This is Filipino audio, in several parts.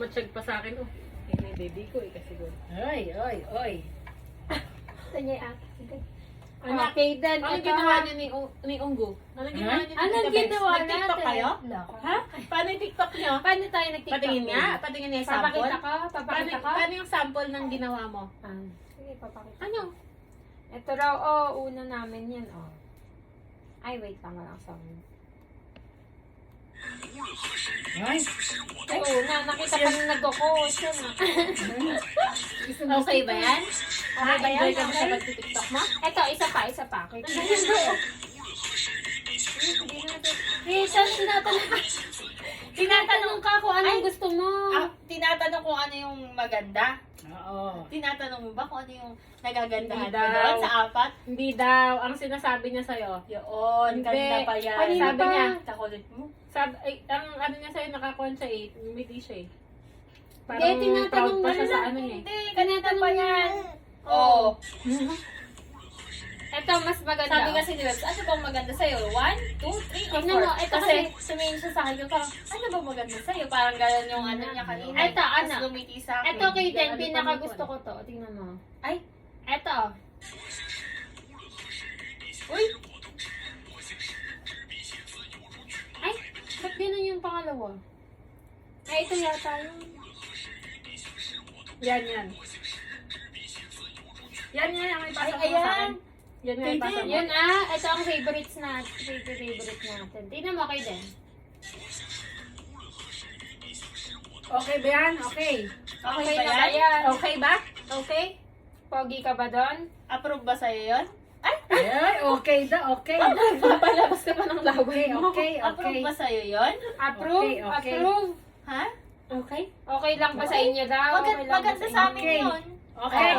Matsyag pa sa akin, oh. May baby ko, kasi good. Oy. Tanya ate. Anak, Okay, then Anong ito ginawa ha. niyo ni Unggo? Anong ginawa niyo ni Anong Tita Bex? ginawa Nag-TikTok natin? kayo? Loko. Ha? Paano yung TikTok niyo? Paano tayo nag-tiktok? Patingin nga. Patingin niya yung sample. Papakita ko? Papakita ko? Paano yung sample ng ginawa mo? Sige, papakita. Ano? Ito raw, una namin yan, Ay, wait lang, walang sound. Ay. Ay, una, nakita ka na nagko-coach yan, Okay ba yan? Okay ba yan? Enjoy ka ba sa Okay? pag-TikTok mo? Ito, isa pa. Tinatanong ka kung anong gusto mo. Tinatanong kung ano yung maganda. Oo. Tinatanong mo ba kung ano yung nagagandahan Hindi mo daw. doon sa apat? Hindi daw. Ang sinasabi niya sa'yo. Yun, Hindi. kanina pa yan. Kanina Sabi pa. niya, kakulit mo. Ang ano niya sa'yo, nakakuha siya umiti siya Parang Hindi, tinatanong proud pa mo siya na. sa ano niya. Hindi, kanina pa yan. Oo. Ito, mas maganda. Sabi kasi nila, ano bang maganda sa'yo? 1, 2, 3, or 4? Tignan mo, ito kasi kasi- sumingin siya sa akin, parang, ano bang maganda sa'yo? Parang gano'n yung ano niya kanina. Ito, Tapos ano? lumiti sa akin. Ito kay Den, Ano pa pinaka nito, gusto ano? ko to. Tingnan mo. Ay, Ito. uy! Ay, ba't ganun yung pangalawa? Ay, ito yata yun. Yan. Yan ang ipasa mo sa akin. Yan nga ipasa mo. Yun ito ang favorites favorite natin. Tingnan mo kay Den. Okay ba yan? Okay. Okay na ba ba yan? yan? Okay ba? Okay? Pogi ka ba doon? Approve ba sa'yo yun? Ay, okay da, okay. Papalabas ka pa ng laway mo. Okay. Approve ba sa'yo yun? Approve? Okay. Approve? Ha? Okay. Okay lang ba sa inyo daw? Okay lang ba Maganda sa sa inyo? amin Okay. yun. Okay.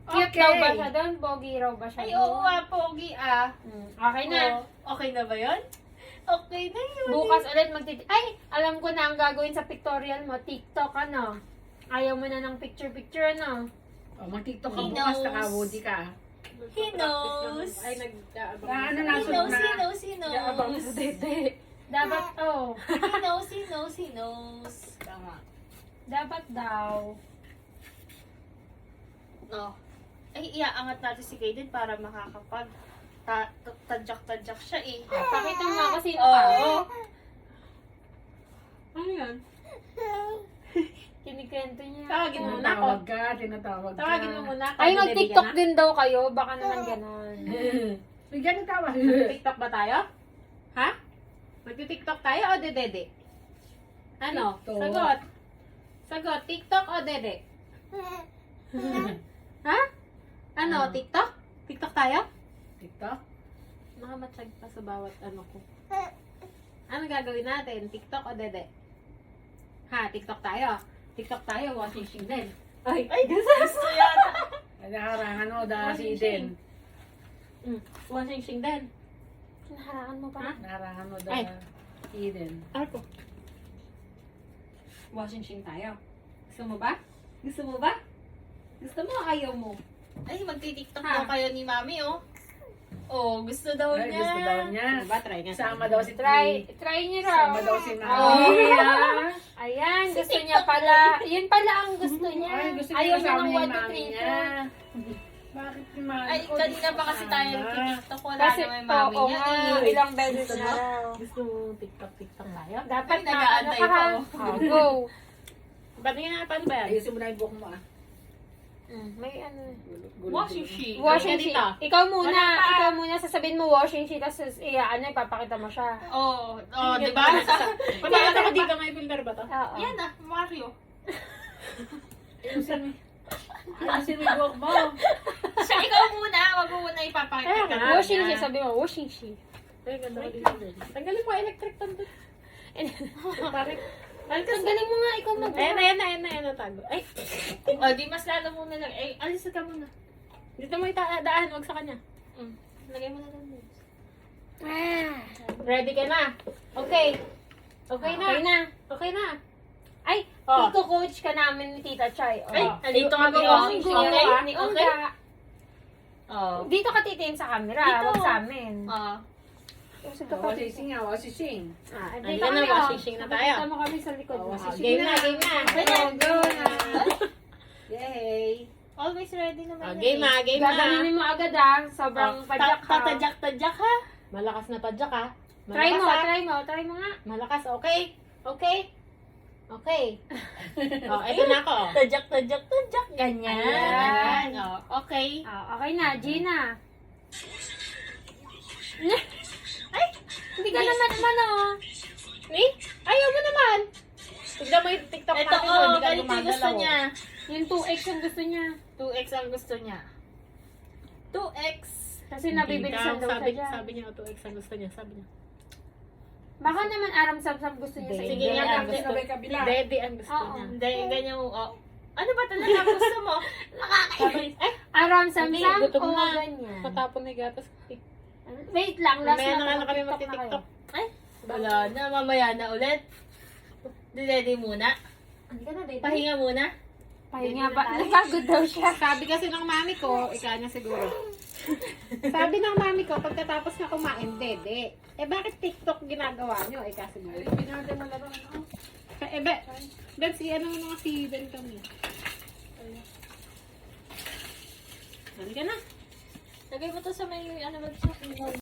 Cute daw ba siya doon? Pogi raw ba siya Ay, doon? oo pogi Okay na. Oo. Okay na ba yun? Okay na yun. Bukas ulit Ay, alam ko na ang gagawin sa pictorial mo. TikTok, ano? Ayaw mo na ng picture-picture, ano? Mag-tiktok ka He bukas, knows. naka-woody ka. He knows. Ay, ano He nasunod knows, na? he knows, he knows. Dapat, He knows. Tama. dapat daw. No. Ay, iaangat natin si Kaden para makakapag tadyak-tadyak siya eh. Pakita mo ako sino ka. Oo. Ano yan? Kinikwento niya. Tawagin mo muna ako. Tinatawag ka. Tawagin mo muna. Ay, Kasi mag-TikTok bibigyan din daw kayo. Baka naman ganon. Bigyan ng tawag. na. TikTok ba tayo? Ha? Magti-TikTok tayo o dede? Ano? TikTok. Sagot. TikTok o dede? Ha? Ano? TikTok? TikTok tayo? TikTok? Nakamatsyag pa sa bawat ano ko. Ano gagawin natin? TikTok o dede? Ha? TikTok tayo? TikTok tayo, washing machine din. Ay, gusto yata. Naghaharangan mo dahil si Eden. Washing machine din. Naharangan mo pa. Ha? Naghaharangan mo Ay. dahil si Eden. Ako. Washing machine tayo. Gusto mo ba? Gusto mo ba? Gusto mo o ayaw mo? Ay, magti-TikTok Ha? daw kayo ni Mami, oh. Oh, gusto daw Ay, niya. gusto daw niya. Ano ba? Try nga. Sama daw si Try niyo raw. Sama daw si Oh, Mami. yeah. Ayan, Si gusto niya TikTok pala. Yun pala ang gusto niya. Ay, gusto niya Ayaw niya kasama ng yung 1, 2, mami 3, niya. Bakit si Mami? Ay, ko kanina pa kasi tayo kasama? nagti-TikTok. Wala Kasi, naman yung Mami oo niya. nga, eh. ilang beses Gusto na mo? raw. Gusto mo TikTok tayo? Dapat Ay, na, ano nag-aantay ka pa, ha? oh. Oh, go. Ba't nga, paano ba yan? Ayusin mo na yung buhok mo ah. May ano. Washing machine. Washing sheet. Ganito. Ikaw muna. Wala pa. Ikaw muna. Sasabihin mo washing sheet. Tapos, ipapakita mo siya. Oh, di ba? Pagkakata ko dito, may filter ba to? Oo. Yan ah, Mario. Ayusin mo. Ayusin mo yung buhok mo. Siya, ikaw muna. Wag mo muna ipapakita ka. Washing sheet. Sabi mo, washing sheet. Ay, ganda ko dito. Tanggalin mo electric fan doon. Bakit? Tanggalin mo nga. Ikaw mag- Ayan na, tago. Ay. O, di mas lalo muna lang. Ay, alis ka muna. Dito mo itadaan, wag sa kanya. Lagay mo na lang. Ready ka na? Okay. Okay na. Okay na. Okay na. Ay, Oh. iko-coach ka namin ni Tita Chay. Oh. Ay, dito nga Mag-washing mag-washing sheet. sheet. Ni Okay? Ungga. Oh. Dito ka titingin sa camera. Dito. Wag sa amin. Oh. Usog ka pa. Wasising nga, wasising. Ah, Halika dito na, kami, oh. wasishing na tayo. Nakita mo kami sa likod mo. Oh, Game na, game na. Go na. Yay. Always ready naman. Oh, yan game eh. na, game na. Gaganin mo agad ah. Sobrang padyak ha. Tatadyak ha. Malakas na tadyak ha. Try mo, ha. try mo nga. Malakas, okay? Okay? Okay. Oh, eto na ako. Tadyak. Ganyan. Ayan. Oh, okay. Ah, okay na, Gina. Ay, hindi ka naman oh. Ni? Ayaw mo naman. Tignan mo yung TikTok Ito, natin mo. oh, Hindi ka ganito yung gumagalaw. gusto niya. Yung 2X ang gusto niya. 2X ang gusto niya. 2X. Kasi nabibilisan daw sabi, siya dyan. sabi niya 2X ang gusto niya. Sabi niya. Baka naman aram sab gusto niya sa Sige Hindi, nga, ang ang gusto. Sabay kabila. Daddy ang gusto Oo. niya. Hindi, ganyan mo. Oh. Ano ba talaga ang gusto mo? Sabi, ay, Aram Hindi, samsam gutom o na. ganyan. matapon na yung gatas. Wait lang, last Mamaya na nga na na kami TikTok na kayo. magti-TikTok. Wala na, mamaya na ulit. Ready muna. Hindi ka na, baby. Pahinga muna. Pahinga ba? Nagagod daw siya. Sabi kasi ng mami ko, ikaw niya siguro. Sabi ng mami ko, pagkatapos na kumain, dede. Eh bakit TikTok ginagawa niyo? Ikaw siguro. Pinagay mo lang ako. Eh, si ano nga si Ben kami. Halika na. Lagay mo to sa may ano ba siya?